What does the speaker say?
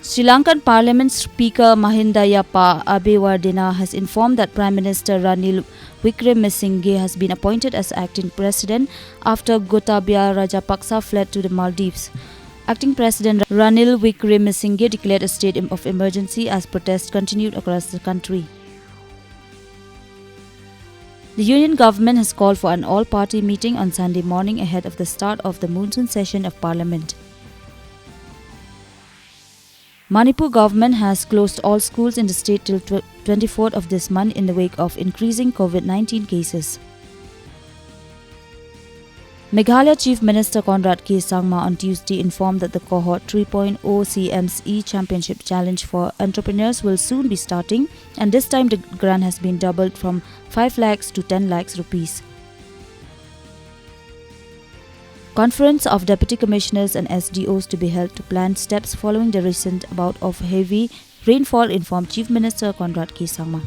Sri Lankan Parliament Speaker Mahinda Yapa Abewardena has informed that Prime Minister Ranil Wickremesinghe has been appointed as acting president after Gotabaya Rajapaksa fled to the Maldives. Acting President Ranil Wickremesinghe declared a state of emergency as protests continued across the country. The union government has called for an all-party meeting on Sunday morning ahead of the start of the monsoon session of Parliament. Manipur government has closed all schools in the state till 24th of this month in the wake of increasing COVID-19 cases. Meghalaya Chief Minister Conrad K. Sangma on Tuesday informed that the Cohort 3.0 CMSE Championship Challenge for Entrepreneurs will soon be starting, and this time the grant has been doubled from 5 lakhs to 10 lakhs rupees. Conference of Deputy Commissioners and SDOs to be held to plan steps following the recent bout of heavy rainfall, informed Chief Minister Conrad K. Sangma.